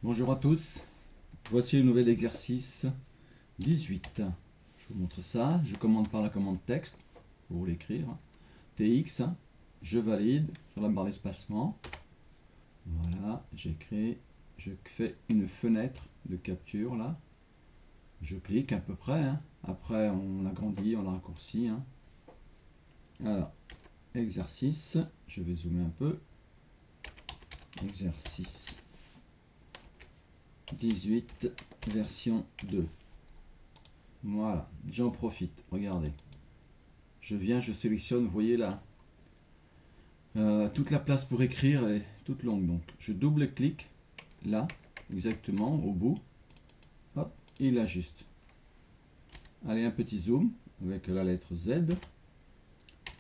Bonjour à tous, voici le nouvel exercice 18. Je vous montre ça, je commande par la commande texte, pour l'écrire. TX, je valide sur la barre d'espacement. Voilà, j'écris, je fais une fenêtre de capture là. Je clique à peu près, hein. Après on l'agrandit, on la raccourcit. Hein. Alors, exercice, je vais zoomer un peu. Exercice 18, version 2. Voilà, j'en profite, regardez. Je viens, je sélectionne, vous voyez là, toute la place pour écrire, elle est toute longue. Donc je double-clique là, exactement, au bout. Hop, il ajuste. Allez, un petit zoom avec la lettre Z.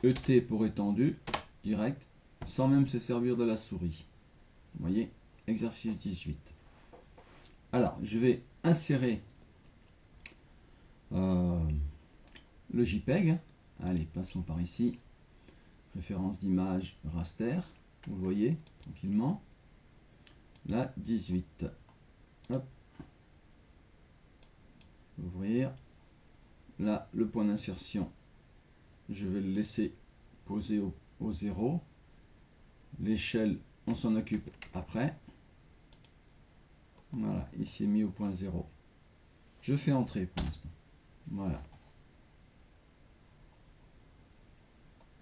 ET pour étendu, direct, sans même se servir de la souris. Vous voyez, exercice 18. Alors, je vais insérer le JPEG. Allez, passons par ici. Référence d'image raster. Vous voyez, tranquillement. Là, 18. Hop. Ouvrir. Là, le point d'insertion, je vais le laisser poser au 0. L'échelle, on s'en occupe après. Voilà, ici est mis au point 0. Je fais entrer pour l'instant. Voilà.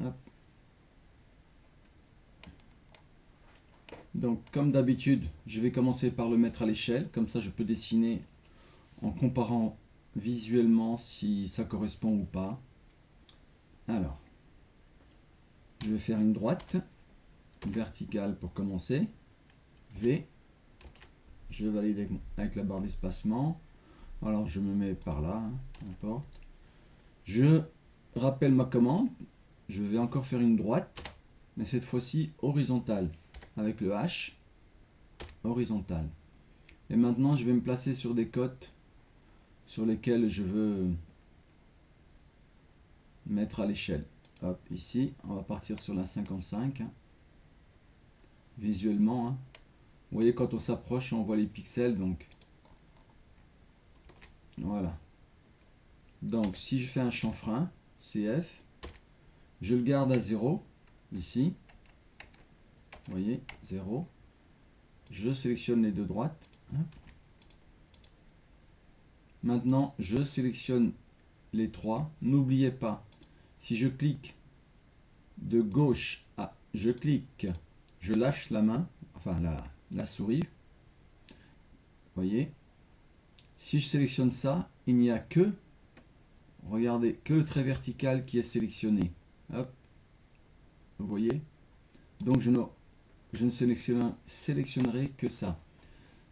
Hop. Donc, comme d'habitude, je vais commencer par le mettre à l'échelle. Comme ça, je peux dessiner en comparant visuellement si ça correspond ou pas. Alors, je vais faire une droite, verticale pour commencer. V. Je valide avec la barre d'espacement. Alors, je me mets par là, hein, peu importe. Je rappelle ma commande. Je vais encore faire une droite, mais cette fois-ci horizontale, avec le H, horizontal. Et maintenant, je vais me placer sur des côtes sur lesquelles je veux mettre à l'échelle. Hop, ici, on va partir sur la 55. Hein. Visuellement, hein. Vous voyez, quand on s'approche, on voit les pixels, donc voilà. Donc, si je fais un chanfrein, CF, je le garde à 0, ici. Vous voyez, 0. Je sélectionne les deux droites. Hein. Maintenant, je sélectionne les trois. N'oubliez pas, si je clique de gauche à... Je clique, je lâche la main, enfin la souris. Vous voyez, si je sélectionne ça, il n'y a que, regardez, que le trait vertical qui est sélectionné. Hop, vous voyez. Donc je ne sélectionnerai que ça.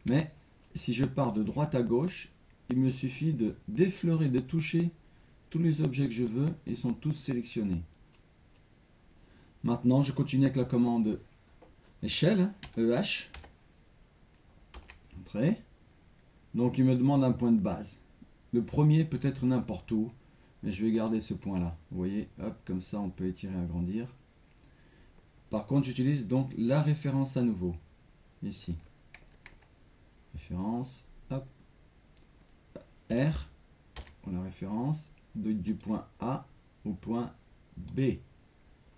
Mais si je pars de droite à gauche, il me suffit de d'effleurer, de toucher tous les objets que je veux, ils sont tous sélectionnés. Maintenant, je continue avec la commande échelle, EH. Entrée. Donc, il me demande un point de base. Le premier peut être n'importe où, mais je vais garder ce point-là. Vous voyez, hop, comme ça, on peut étirer, agrandir. Par contre, j'utilise donc la référence à nouveau. Ici. Référence, hop. R, pour la référence, du point A au point B.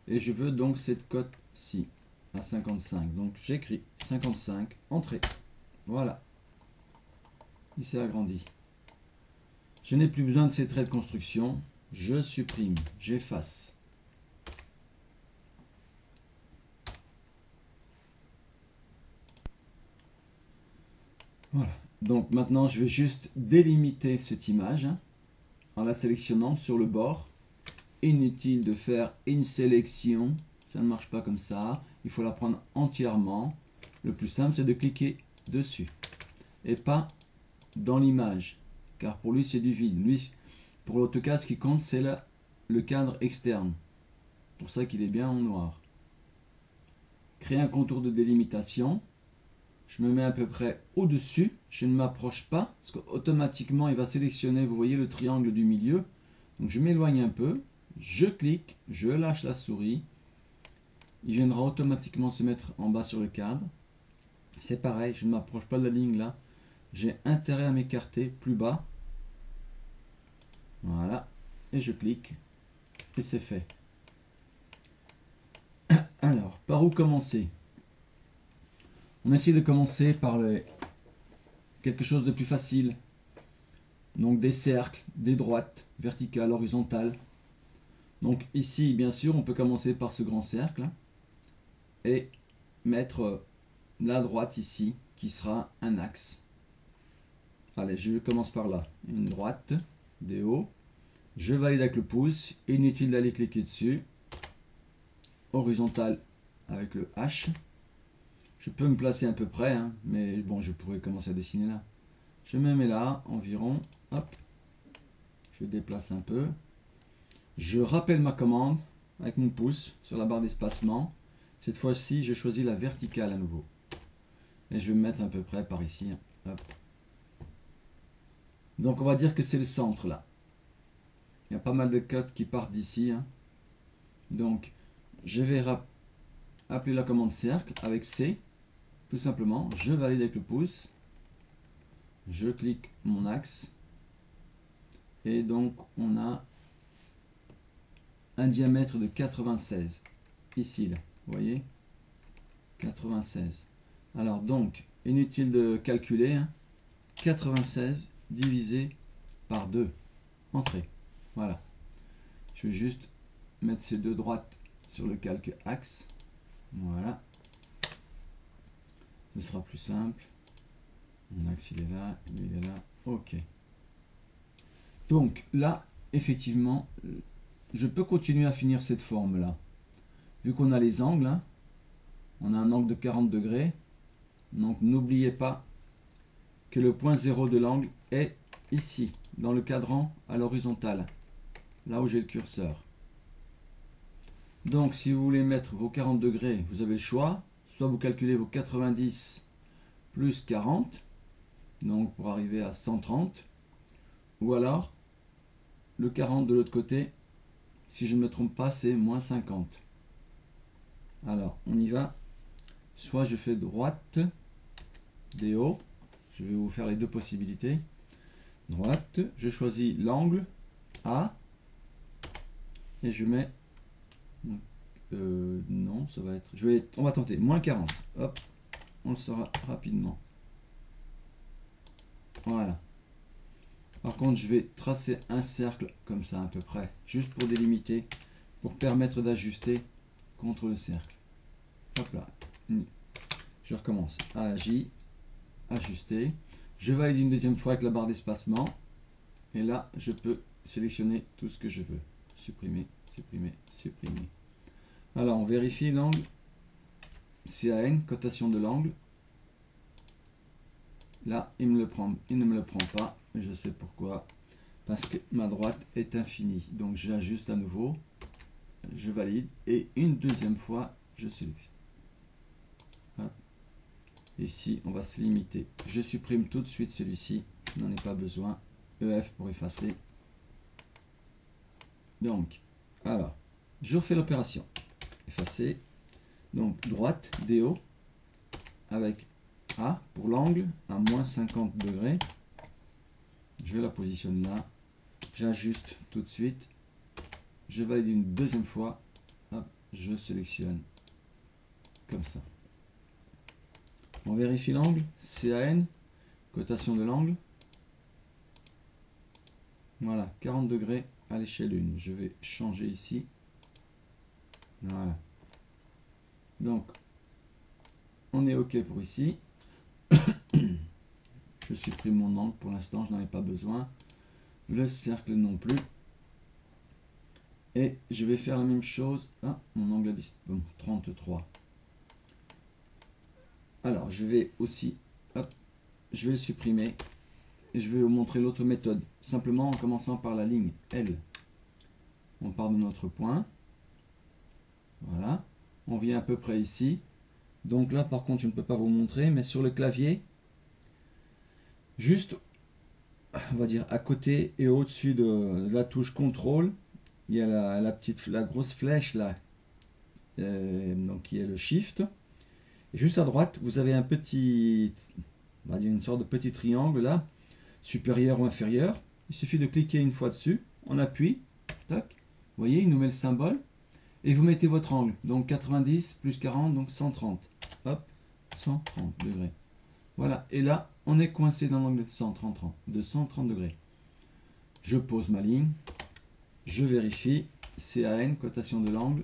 Et je veux donc cette cote-ci, à 55. Donc j'écris 55, entrée. Voilà. Il s'est agrandi. Je n'ai plus besoin de ces traits de construction. Je supprime, j'efface. Voilà. Donc maintenant, je vais juste délimiter cette image hein, en la sélectionnant sur le bord. Inutile de faire une sélection, ça ne marche pas comme ça. Il faut la prendre entièrement. Le plus simple, c'est de cliquer dessus et pas dans l'image, car pour lui, c'est du vide. Lui, pour l'AutoCAD, ce qui compte, c'est le cadre externe. Pour ça qu'il est bien en noir. Créer un contour de délimitation. Je me mets à peu près au-dessus. Je ne m'approche pas, parce qu'automatiquement, il va sélectionner, vous voyez, le triangle du milieu. Donc, je m'éloigne un peu. Je clique, je lâche la souris. Il viendra automatiquement se mettre en bas sur le cadre. C'est pareil, je ne m'approche pas de la ligne là. J'ai intérêt à m'écarter plus bas. Voilà. Et je clique. Et c'est fait. Alors, par où commencer? On essaie de commencer par quelque chose de plus facile. Donc des cercles, des droites, verticales, horizontales. Donc ici, bien sûr, on peut commencer par ce grand cercle. Et mettre la droite ici, qui sera un axe. Allez, je commence par là. Une droite, des hauts. Je valide avec le pouce. Inutile d'aller cliquer dessus. Horizontal avec le H. Je peux me placer à peu près, hein, mais bon, je pourrais commencer à dessiner là. Je me mets là, environ. Hop. Je déplace un peu. Je rappelle ma commande avec mon pouce sur la barre d'espacement. Cette fois-ci, je choisis la verticale à nouveau. Et je vais me mettre à peu près par ici. Hop. Donc on va dire que c'est le centre là. Il y a pas mal de codes qui partent d'ici. Hein. Donc je vais appeler la commande cercle avec C. Tout simplement, je valide avec le pouce. Je clique mon axe. Et donc on a un diamètre de 96. Ici là, vous voyez 96. Alors donc, inutile de calculer. Hein, 96 divisé par 2. Entrée. Voilà. Je vais juste mettre ces deux droites sur le calque axe. Voilà. Ce sera plus simple. Mon axe il est là, lui il est là. Ok. Donc là, effectivement, je peux continuer à finir cette forme là. Vu qu'on a les angles, hein, on a un angle de 40 degrés. Donc n'oubliez pas que le point 0 de l'angle est ici, dans le cadran à l'horizontale, là où j'ai le curseur. Donc si vous voulez mettre vos 40 degrés, vous avez le choix. Soit vous calculez vos 90 plus 40, donc pour arriver à 130, ou alors le 40 de l'autre côté, si je ne me trompe pas, c'est moins 50. Alors, on y va. Soit je fais droite, des hauts, je vais vous faire les deux possibilités. Droite, je choisis l'angle A, et je mets... non, ça va être... on va tenter, moins 40. Hop, on le saura rapidement. Voilà. Par contre, je vais tracer un cercle comme ça à peu près, juste pour délimiter, pour permettre d'ajuster contre le cercle. Hop là. Je recommence. AJ, ajuster. Je valide une deuxième fois avec la barre d'espacement. Et là, je peux sélectionner tout ce que je veux. Supprimer, supprimer, supprimer. Alors, on vérifie l'angle. CAN, cotation de l'angle. Là, il ne me le prend pas. Je sais pourquoi. Parce que ma droite est infinie. Donc, j'ajuste à nouveau. Je valide. Et une deuxième fois, je sélectionne. Hop. Ici, on va se limiter. Je supprime tout de suite celui-ci. Je n'en ai pas besoin. EF pour effacer. Donc, alors, je refais l'opération. Effacer. Donc, droite, DO. Avec A pour l'angle à moins 50 degrés. Je la positionne là. J'ajuste tout de suite. Je valide une deuxième fois. Hop, je sélectionne comme ça. On vérifie l'angle. CAN, cotation de l'angle. Voilà, 40 degrés à l'échelle 1. Je vais changer ici. Voilà. Donc, on est OK pour ici. Je supprime mon angle pour l'instant, je n'en ai pas besoin. Le cercle non plus. Et je vais faire la même chose. Ah, mon angle a dit bon, 33. Alors, je vais aussi, hop, je vais le supprimer. Et je vais vous montrer l'autre méthode. Simplement en commençant par la ligne L. On part de notre point. Voilà. On vient à peu près ici. Donc là, par contre, je ne peux pas vous montrer, mais sur le clavier, juste, on va dire, à côté et au-dessus de la touche CTRL, il y a la grosse flèche là, donc qui est le Shift. Et juste à droite, vous avez un petit, on va dire une sorte de petit triangle là, supérieur ou inférieur. Il suffit de cliquer une fois dessus, on appuie, tac, vous voyez, il nous met le symbole, et vous mettez votre angle, donc 90 plus 40, donc 130, hop, 130 degrés. Voilà, et là, on est coincé dans l'angle de 130 degrés. Je pose ma ligne, je vérifie, CAN, cotation de l'angle.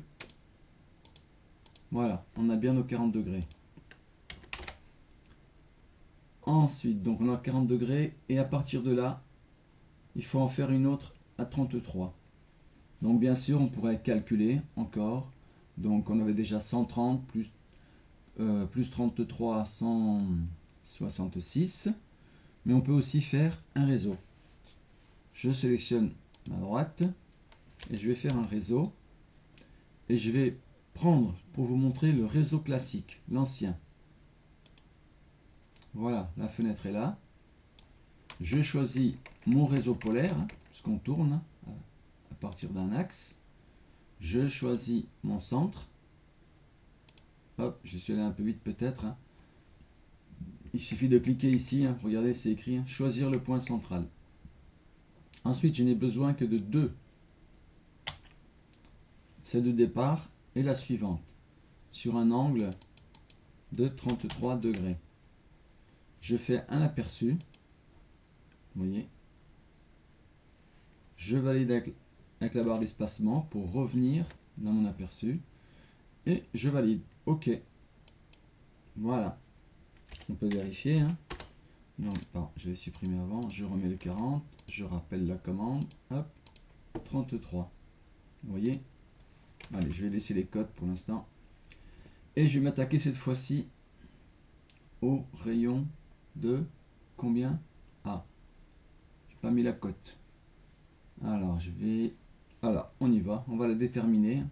Voilà, on a bien nos 40 degrés. Ensuite, donc on a 40 degrés, et à partir de là, il faut en faire une autre à 33. Donc bien sûr, on pourrait calculer encore. Donc on avait déjà 130 plus 33, 166. Mais on peut aussi faire un réseau. Je sélectionne ma droite et je vais faire un réseau. Et je vais prendre pour vous montrer le réseau classique, l'ancien. Voilà, la fenêtre est là. Je choisis mon réseau polaire, parce qu'on tourne à partir d'un axe. Je choisis mon centre. Hop, je suis allé un peu vite peut-être. Il suffit de cliquer ici, regardez, c'est écrit, choisir le point central. Ensuite, je n'ai besoin que de deux. Celle de départ et la suivante, sur un angle de 33 degrés. Je fais un aperçu, vous voyez. Je valide avec la barre d'espacement pour revenir dans mon aperçu. Et je valide. OK. Voilà. On peut vérifier. Donc, pardon, je vais supprimer avant. Je remets le 40. Je rappelle la commande. Hop. 33. Vous voyez? Allez, je vais laisser les codes pour l'instant. Et je vais m'attaquer cette fois-ci au rayon de combien? Ah. Je n'ai pas mis la cote. Alors, je vais... Voilà, on y va. On va la déterminer.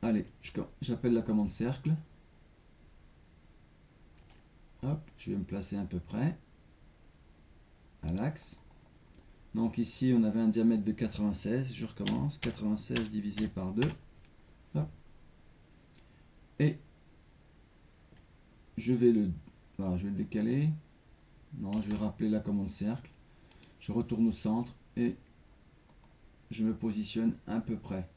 Allez, j'appelle la commande cercle. Hop, je vais me placer à peu près à l'axe. Donc ici, on avait un diamètre de 96. Je recommence. 96 divisé par 2. Hop. Et je vais voilà, je vais le décaler. Non, je vais rappeler la commande cercle. Je retourne au centre et je me positionne à peu près.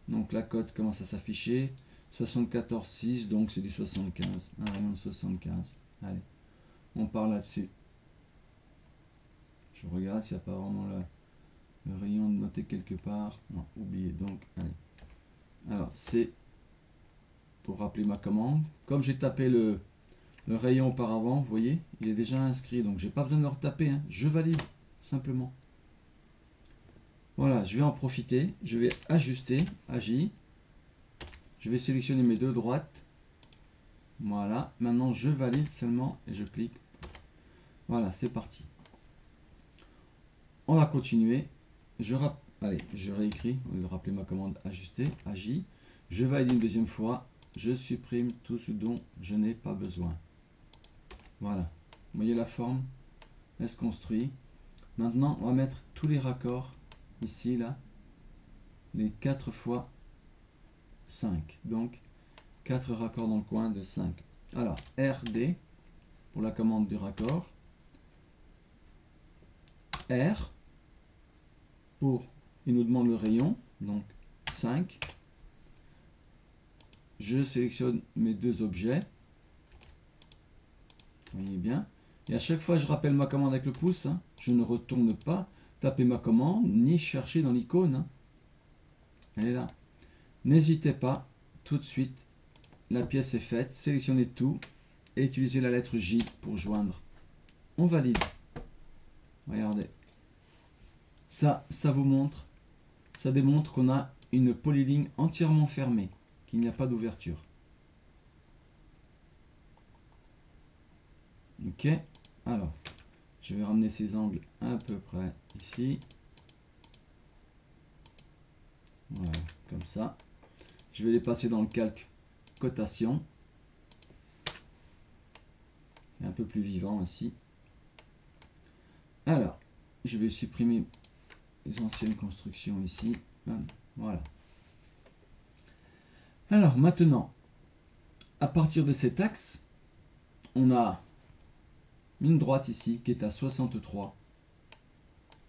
Donc la cote commence à s'afficher. 74,6, donc c'est du 75. Un rayon de 75. Allez, on part là-dessus. Je regarde s'il n'y a pas vraiment le rayon de noter quelque part. Non, oubliez donc. Allez. Alors, c'est pour rappeler ma commande. Comme j'ai tapé le rayon auparavant, vous voyez, il est déjà inscrit. Donc, j'ai pas besoin de le retaper. Je valide, simplement. Voilà, je vais en profiter. Je vais ajuster, Agi. Je vais sélectionner mes deux droites. Voilà, maintenant je valide seulement et je clique. Voilà, c'est parti. On va continuer. Allez, je réécris, au lieu de rappeler ma commande ajuster, Agi. Je valide une deuxième fois. Je supprime tout ce dont je n'ai pas besoin. Voilà. Vous voyez la forme? Elle se construit. Maintenant, on va mettre tous les raccords ici, là. Les 4 fois 5. Donc, 4 raccords dans le coin de 5. Alors, RD pour la commande du raccord. R pour, il nous demande le rayon, donc 5. Je sélectionne mes deux objets. Vous voyez bien. Et à chaque fois, je rappelle ma commande avec le pouce. Je ne retourne pas taper ma commande, ni chercher dans l'icône. Elle est là. N'hésitez pas, tout de suite, la pièce est faite. Sélectionnez tout et utilisez la lettre J pour joindre. On valide. Regardez. Ça vous montre, ça démontre qu'on a une polyligne entièrement fermée, qu'il n'y a pas d'ouverture. Ok. Alors, je vais ramener ces angles à peu près ici. Voilà, comme ça. Je vais les passer dans le calque cotation. Un peu plus vivant ici. Alors, je vais supprimer les anciennes constructions ici. Voilà. Alors, maintenant, à partir de cet axe, on a une droite ici qui est à 63.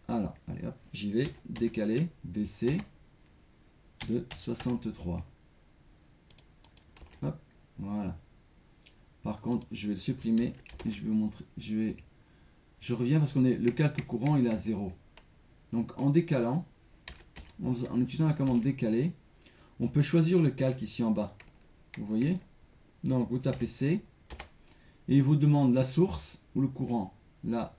Alors, allez hop, j'y vais, décaler, DC de 63. Hop, voilà. Par contre, je vais le supprimer et je vais vous montrer. Je reviens parce qu'on est le calque courant, il est à 0. Donc en décalant, en utilisant la commande décaler, on peut choisir le calque ici en bas. Vous voyez? Donc vous tapez C et il vous demande la source ou le courant. Là,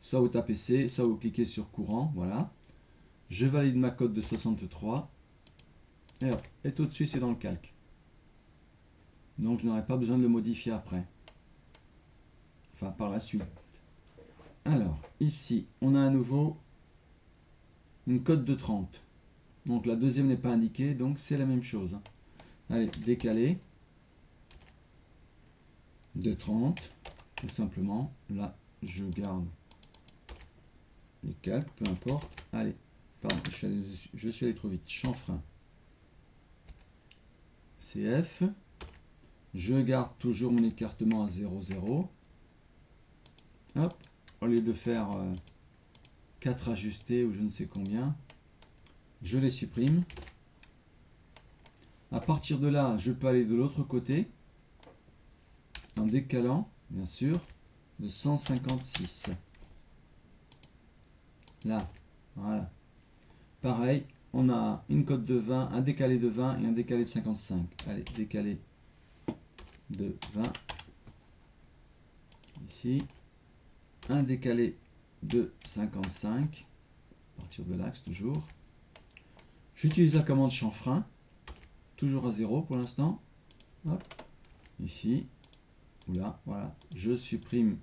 soit vous tapez C, soit vous cliquez sur courant. Voilà. Je valide ma cote de 63. Et hop, et tout de suite c'est dans le calque. Donc je n'aurai pas besoin de le modifier après. Enfin par la suite. Alors, ici, on a à nouveau une cote de 30. Donc la deuxième n'est pas indiquée, donc c'est la même chose. Allez, décaler de 30, tout simplement. Là, je garde les calques, peu importe. Allez, pardon, je suis allé trop vite. Chanfrein. CF. Je garde toujours mon écartement à 0,0. Hop, au lieu de faire 4 ajustés ou je ne sais combien, je les supprime. À partir de là, je peux aller de l'autre côté, en décalant, bien sûr, de 156. Là, voilà. Pareil, on a une cote de 20, un décalé de 20 et un décalé de 55. Allez, décalé de 20. Ici. Un décalé de 55. À partir de l'axe, toujours. J'utilise la commande chanfrein. Toujours à 0 pour l'instant. Hop. Ici. Ou là, voilà. Je supprime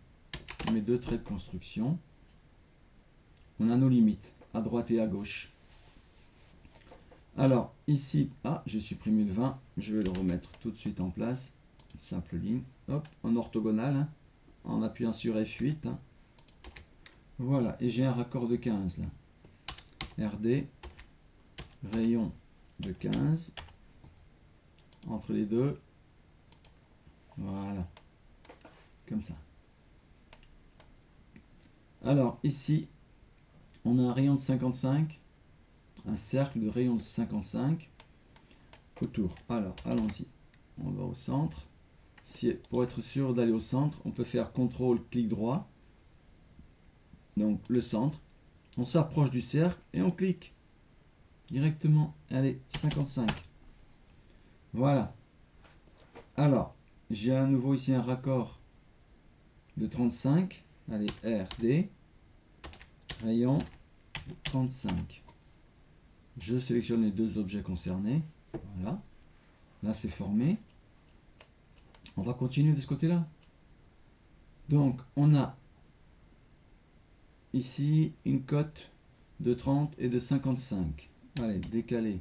mes deux traits de construction. On a nos limites, à droite et à gauche. Alors, ici, j'ai supprimé le 20. Je vais le remettre tout de suite en place. Une simple ligne. Hop, en orthogonale. Hein, en appuyant sur F8. Hein. Voilà, et j'ai un raccord de 15 là. RD, rayon de 15. Entre les deux. Voilà. Comme ça. Alors, ici, on a un rayon de 55. Un cercle de rayon de 55 autour. Alors, allons-y. On va au centre. Pour être sûr d'aller au centre, on peut faire CTRL, clic droit. Donc, le centre. On s'approche du cercle et on clique directement. Allez, 55. Voilà. Alors, j'ai à nouveau ici un raccord de 35. Allez, RD. Rayon de 35. Je sélectionne les deux objets concernés. Voilà. Là, c'est formé. On va continuer de ce côté-là. Donc, on a ici une cote de 30 et de 55. Allez, décaler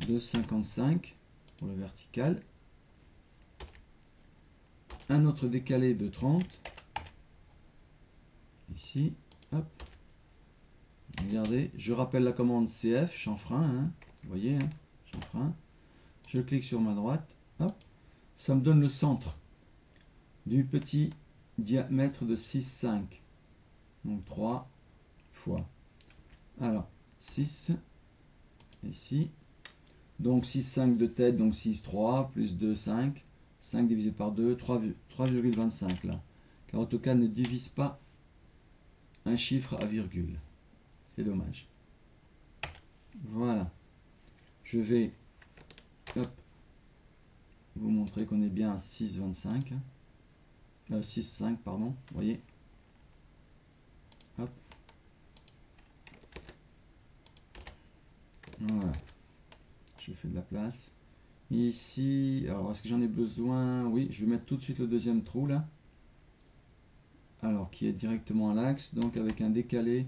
de 55 pour le vertical. Un autre décalé de 30. Ici, hop. Regardez, je rappelle la commande CF, chanfrein, hein, vous voyez, hein, chanfrein. Je clique sur ma droite, hop, ça me donne le centre du petit diamètre de 6,5. Donc 3 fois. Alors, 6, ici. Donc 6,5 de tête, donc 6,3, plus 2, 5. 5 divisé par 2, 3,25 là. Car AutoCAD ne divise pas un chiffre à virgule. C'est dommage. Voilà. Je vais vous montrer qu'on est bien à 6,25. 6,5, pardon. Vous voyez. Hop. Voilà. Je fais de la place. Ici, alors est-ce que j'en ai besoin? Oui, je vais mettre tout de suite le deuxième trou là. Alors, qui est directement à l'axe, donc avec un décalé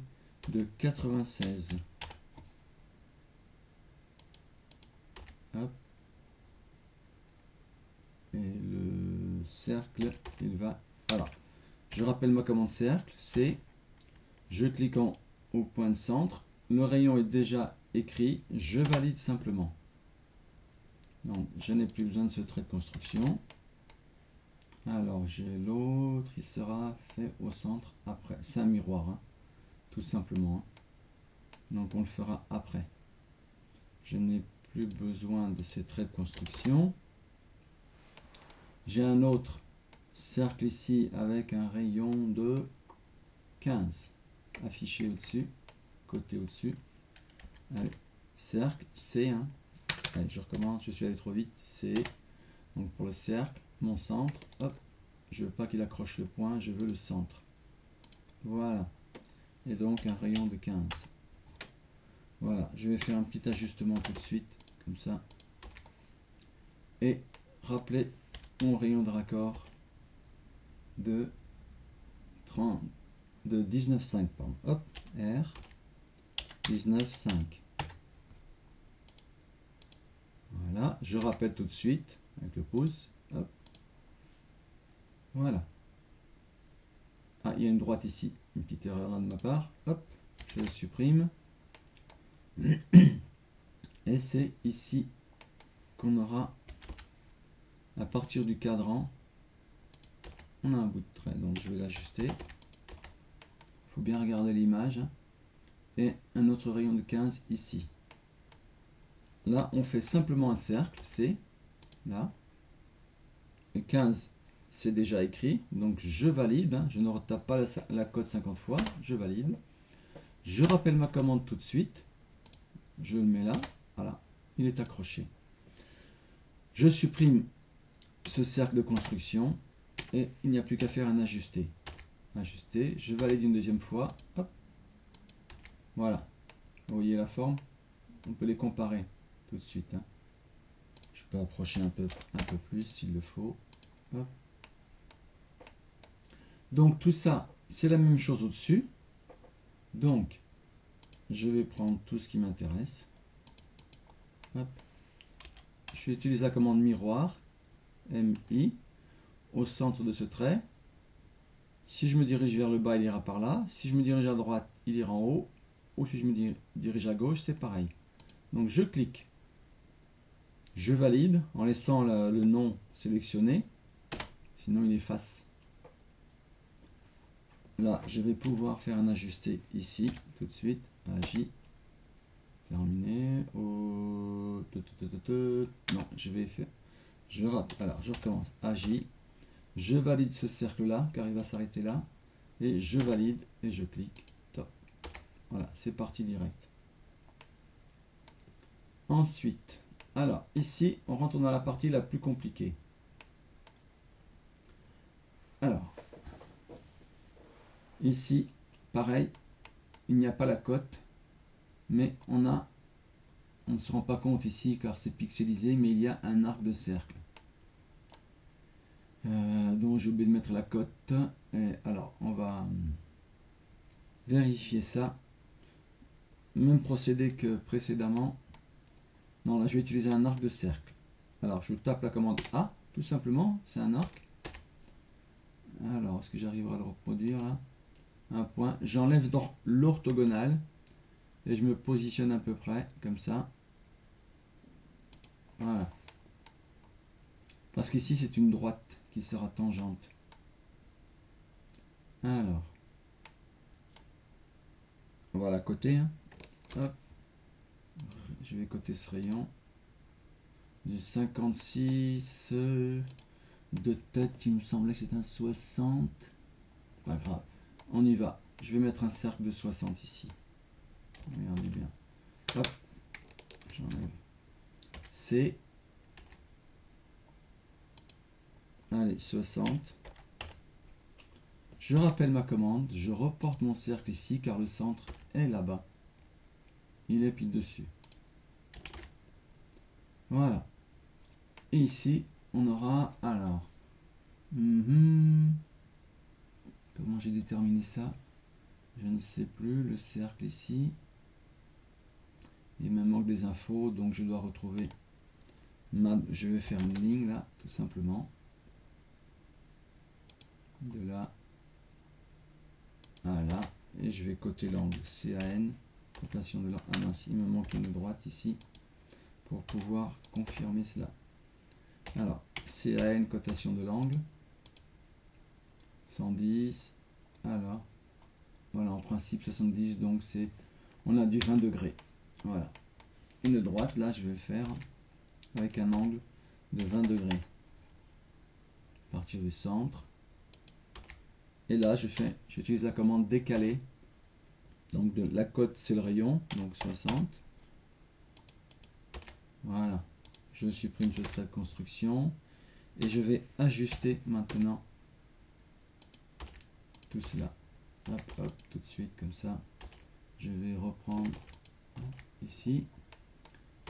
de 96. Hop. Et le cercle, il va... Alors, je rappelle ma commande cercle, c'est... Je clique au point de centre. Le rayon est déjà écrit. Je valide simplement. Donc, je n'ai plus besoin de ce trait de construction. Alors, j'ai l'autre, il sera fait au centre après. C'est un miroir, hein, tout simplement. Donc, on le fera après. Je n'ai plus besoin de ces traits de construction. J'ai un autre cercle ici avec un rayon de 15 affiché au-dessus, côté au-dessus. Allez, cercle, C. Hein. Allez, je recommence, je suis allé trop vite. C. Donc pour le cercle, mon centre, hop, je veux pas qu'il accroche le point, je veux le centre. Voilà. Et donc un rayon de 15. Voilà, je vais faire un petit ajustement tout de suite, comme ça. Et rappeler mon rayon de raccord de 19,5, pardon. Hop, R, 19,5. Voilà, je rappelle tout de suite avec le pouce. Hop. Voilà. Ah, il y a une droite ici, une petite erreur là de ma part. Hop, je le supprime. Et c'est ici qu'on aura, à partir du cadran, on a un bout de trait, donc je vais l'ajuster. Il faut bien regarder l'image. Et un autre rayon de 15 ici. Là, on fait simplement un cercle, c'est là. Et 15, c'est déjà écrit, donc je valide. Hein, je ne retape pas la code 50 fois, je valide. Je rappelle ma commande tout de suite. Je le mets là, voilà, il est accroché. Je supprime ce cercle de construction et il n'y a plus qu'à faire un ajusté. Ajuster, je valide une deuxième fois, hop, voilà. Vous voyez la forme? On peut les comparer tout de suite. Hein. Je peux approcher un peu plus s'il le faut. Hop. Donc tout ça, c'est la même chose au-dessus. Donc, je vais prendre tout ce qui m'intéresse. Je vais utiliser la commande miroir, MI, au centre de ce trait. Si je me dirige vers le bas, il ira par là. Si je me dirige à droite, il ira en haut. Ou si je me dirige à gauche, c'est pareil. Donc je clique. Je valide en laissant le nom sélectionné. Sinon, il efface. Là, je vais pouvoir faire un ajusté ici, tout de suite. Agi. Terminé. Non, je vais faire. Je rate. Alors, je recommence. Agi. Je valide ce cercle-là, car il va s'arrêter là. Et je valide et je clique. Top. Voilà, c'est parti direct. Ensuite, alors, ici, on rentre dans la partie la plus compliquée. Alors, ici, pareil, il n'y a pas la cote, mais on ne se rend pas compte ici car c'est pixelisé, mais il y a un arc de cercle. Donc j'ai oublié de mettre la cote. Et alors, on va vérifier ça. Même procédé que précédemment. Non, là je vais utiliser un arc de cercle. Alors, je tape la commande A, tout simplement, c'est un arc. Alors, est-ce que j'arriverai à le reproduire là? Un point. J'enlève dans l'orthogonale et je me positionne à peu près comme ça. Voilà. Parce qu'ici, c'est une droite qui sera tangente. Alors, on va la coter. Hein. Hop. Je vais coter ce rayon. Du 56 de tête, il me semblait que c'était un 60. Pas grave. On y va. Je vais mettre un cercle de 60 ici. Regardez bien. Hop. J'enlève. C. Allez, 60. Je rappelle ma commande. Je reporte mon cercle ici car le centre est là-bas. Il est pile dessus. Voilà. Et ici, on aura alors. Comment j'ai déterminé ça? Je ne sais plus. Le cercle ici. Il me manque des infos, donc je dois retrouver. Je vais faire une ligne là, tout simplement. De là à là. Et je vais coter l'angle CAN. Cotation de l'angle. Ah mince, il me manque une droite ici. Pour pouvoir confirmer cela. Alors, CAN, cotation de l'angle. 110. Alors, voilà, en principe 70, donc c'est, on a du 20 degrés. Voilà. Une droite, là, je vais le faire avec un angle de 20 degrés. À partir du centre. Et là, j'utilise la commande décaler. Donc, la cote, c'est le rayon, donc 60. Voilà. Je supprime toute cette construction. Et je vais ajuster maintenant tout cela. Hop, hop, tout de suite, comme ça. Je vais reprendre ici.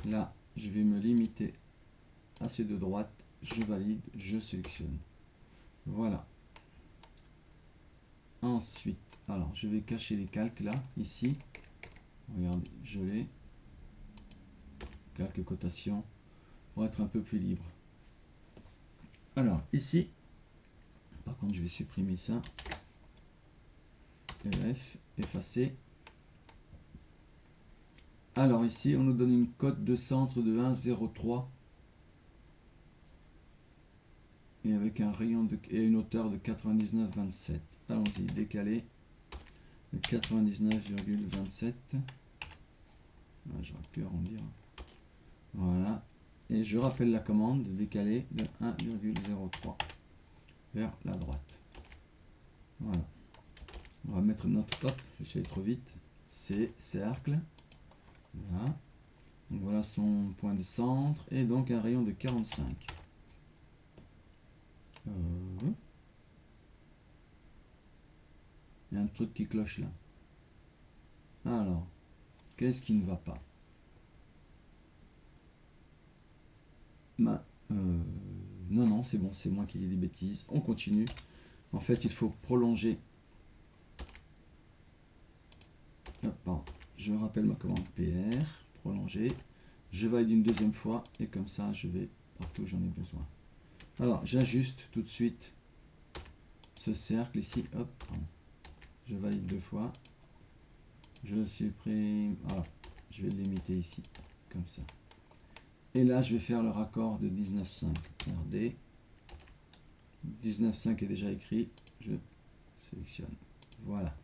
Là, je vais me limiter à ces deux droites. Je valide, je sélectionne. Voilà. Ensuite, alors, je vais cacher les calques là, ici. Regardez, je l'ai. Calque cotation pour être un peu plus libre. Alors, ici, par contre, je vais supprimer ça. F, effacer. Alors ici, on nous donne une cote de centre de 1,03 et avec un rayon et une hauteur de 99,27. Allons-y, décaler de 99,27. J'aurais pu arrondir. Voilà. Et je rappelle la commande de décaler de 1,03 vers la droite. Voilà. On va mettre notre hop, je suis allé trop vite. C'est cercle. Là. Donc voilà son point de centre et donc un rayon de 45. Il y a un truc qui cloche là. Alors, qu'est-ce qui ne va pas? Non, non, c'est bon, c'est moi qui dis des bêtises. On continue. En fait, il faut prolonger. Hop, pardon. Je rappelle ma commande PR, prolonger. Je valide une deuxième fois et comme ça, je vais partout où j'en ai besoin. Alors, j'ajuste tout de suite ce cercle ici. Hop, pardon. Je valide deux fois. Je supprime. Voilà, je vais le limiter ici, comme ça. Et là, je vais faire le raccord de 19,5. Regardez. 19,5 est déjà écrit. Je sélectionne. Voilà.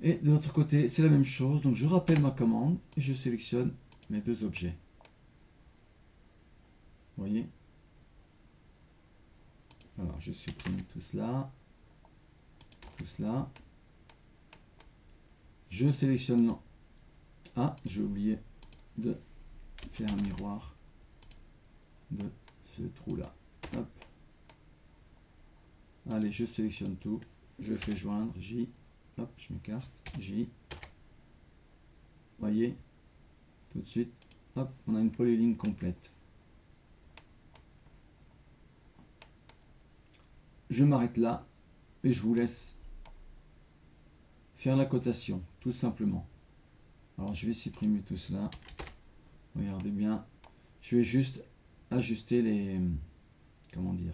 Et de l'autre côté, c'est la même chose. Donc, je rappelle ma commande et je sélectionne mes deux objets. Vous voyez? Alors, je supprime tout cela. Tout cela. Je sélectionne. Ah, j'ai oublié de faire un miroir de ce trou là. Hop. Allez, je sélectionne tout. Je fais joindre. J. Hop, je m'écarte. J. Voyez. Tout de suite. Hop, on a une polyligne complète. Je m'arrête là et je vous laisse faire la cotation, tout simplement. Alors je vais supprimer tout cela. Regardez bien. Je vais juste ajuster les, comment dire,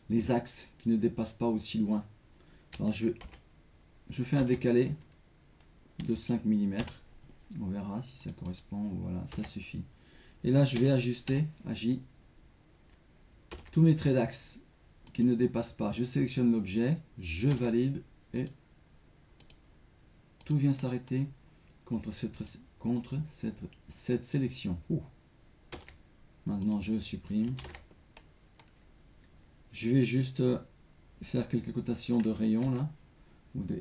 les axes qui ne dépassent pas aussi loin. Alors je fais un décalé de 5 mm. On verra si ça correspond. Voilà, ça suffit. Et là je vais ajuster à J tous mes traits d'axe qui ne dépassent pas. Je sélectionne l'objet, je valide et tout vient s'arrêter contre cette sélection. Maintenant je supprime. Je vais juste faire quelques cotations de rayons là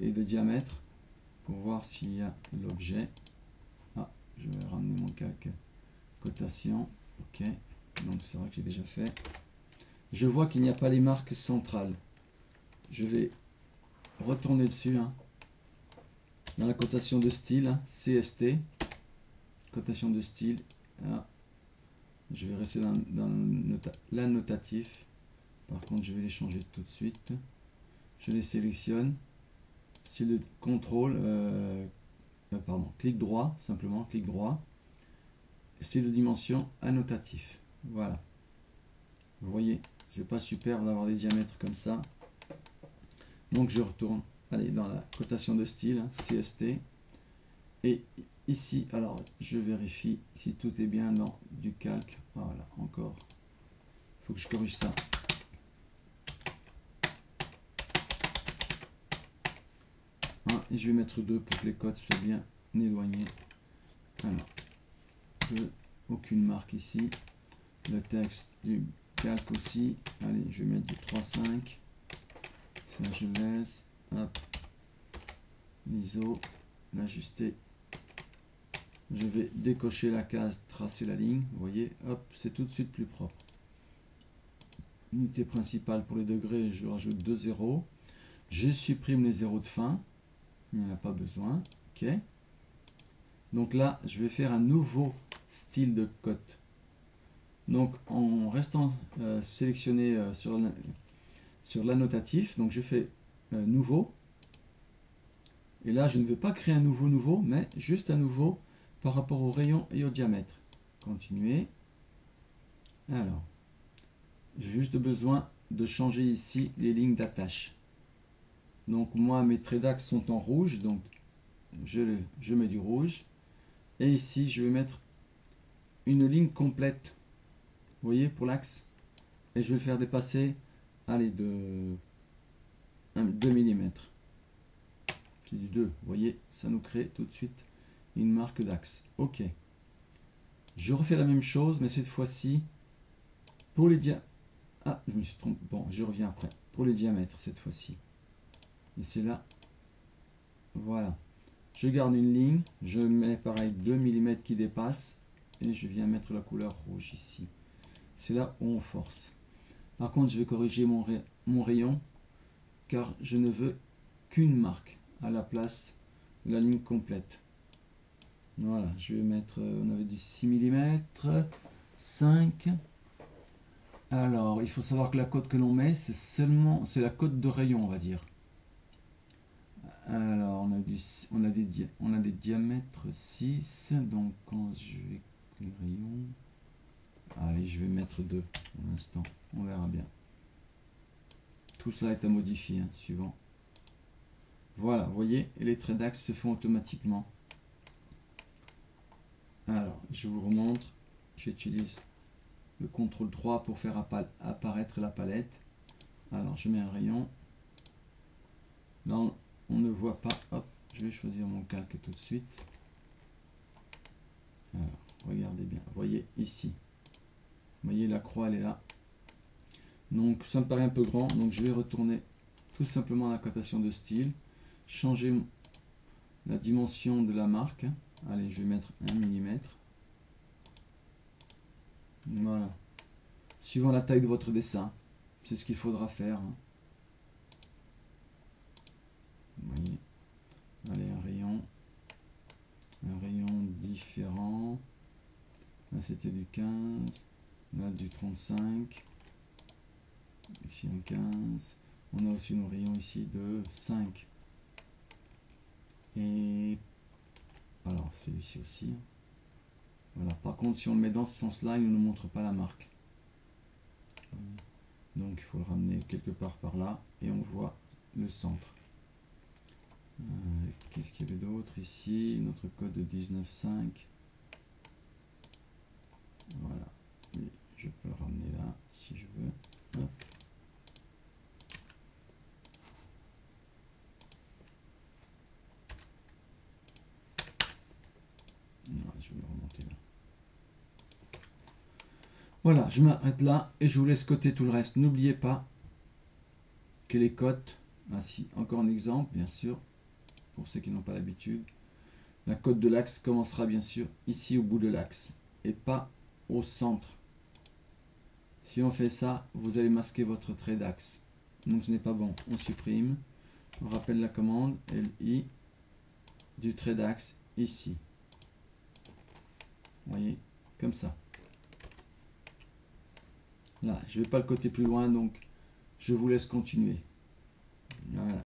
et de diamètre pour voir s'il y a l'objet. Ah, je vais ramener mon calque cotation. Ok, donc c'est vrai que j'ai déjà fait. Je vois qu'il n'y a pas les marques centrales. Je vais retourner dessus hein, dans la cotation de style hein, CST, cotation de style. Ah, je vais rester dans l'annotatif. Par contre, je vais les changer tout de suite. Je les sélectionne. Style de contrôle, clic droit, simplement clic droit. Style de dimension annotatif. Voilà. Vous voyez, c'est pas superbe d'avoir des diamètres comme ça. Donc je retourne, allez, dans la cotation de style, CST. Et ici, alors je vérifie si tout est bien dans du calque. Voilà, encore. Il faut que je corrige ça. Et je vais mettre 2 pour que les codes soient bien éloignés. Alors, 2, aucune marque ici. Le texte du calque aussi. Allez, je vais mettre du 3,5. Ça, je laisse. Hop. L'ISO. L'ajuster. Je vais décocher la case, tracer la ligne. Vous voyez, hop, c'est tout de suite plus propre. Unité principale pour les degrés, je rajoute 2 zéros. Je supprime les zéros de fin. Il n'y en a pas besoin. OK. Donc là, je vais faire un nouveau style de cote. Donc en restant sélectionné sur l'annotatif, donc je fais nouveau. Et là, je ne veux pas créer un nouveau, mais juste un nouveau par rapport au rayon et au diamètre. Continuer. Alors, j'ai juste besoin de changer ici les lignes d'attache. Donc moi, mes traits d'axe sont en rouge, donc je mets du rouge. Et ici, je vais mettre une ligne complète. Vous voyez, pour l'axe. Et je vais le faire dépasser, allez, de 2 mm. C'est du 2. Vous voyez, ça nous crée tout de suite une marque d'axe. OK. Je refais la même chose, mais cette fois-ci, pour les diamètres. Ah, je me suis trompé. Bon, je reviens après. Pour les diamètres, cette fois-ci. Et c'est là. Voilà. Je garde une ligne. Je mets pareil 2 mm qui dépassent. Et je viens mettre la couleur rouge ici. C'est là où on force. Par contre, je vais corriger mon rayon. Car je ne veux qu'une marque à la place de la ligne complète. Voilà, je vais mettre, on avait du 6 mm, 5. Alors, il faut savoir que la cote que l'on met, c'est la cote de rayon, on va dire. Alors, on a des diamètres 6, donc quand je vais les rayons, allez, je vais mettre 2 pour l'instant, on verra bien. Tout ça est à modifier, hein, suivant. Voilà, vous voyez, et les traits d'axe se font automatiquement. Alors, je vous remontre. J'utilise le CTRL 3 pour faire apparaître la palette. Alors, je mets un rayon. Là, on ne voit pas. Hop, je vais choisir mon calque tout de suite. Alors, regardez bien. Vous voyez ici. Vous voyez, la croix, elle est là. Donc, ça me paraît un peu grand. Donc, je vais retourner tout simplement à la cotation de style. Changer la dimension de la marque. Allez, je vais mettre 1 mm. Voilà. Suivant la taille de votre dessin. C'est ce qu'il faudra faire. Hein. Vous voyez. Allez, un rayon. Un rayon différent. Là, c'était du 15. Là, du 35. Ici, un 15. On a aussi nos rayons ici de 5. Et alors, celui-ci aussi. Voilà. Par contre, si on le met dans ce sens-là, il ne nous montre pas la marque. Donc, il faut le ramener quelque part par là. Et on voit le centre. Qu'est-ce qu'il y avait d'autre ici? Notre code de 19.5. Voilà. Et je peux le ramener là, si je veux. Hop. Non, je vais le remonter là. Voilà, je m'arrête là et je vous laisse coter tout le reste. N'oubliez pas que les cotes, ainsi, encore un exemple, bien sûr, pour ceux qui n'ont pas l'habitude. La cote de l'axe commencera bien sûr ici au bout de l'axe et pas au centre. Si on fait ça, vous allez masquer votre trait d'axe. Donc ce n'est pas bon. On supprime. On rappelle la commande LI du trait d'axe ici. Vous voyez, comme ça. Là, je ne vais pas le côté plus loin, donc je vous laisse continuer. Voilà.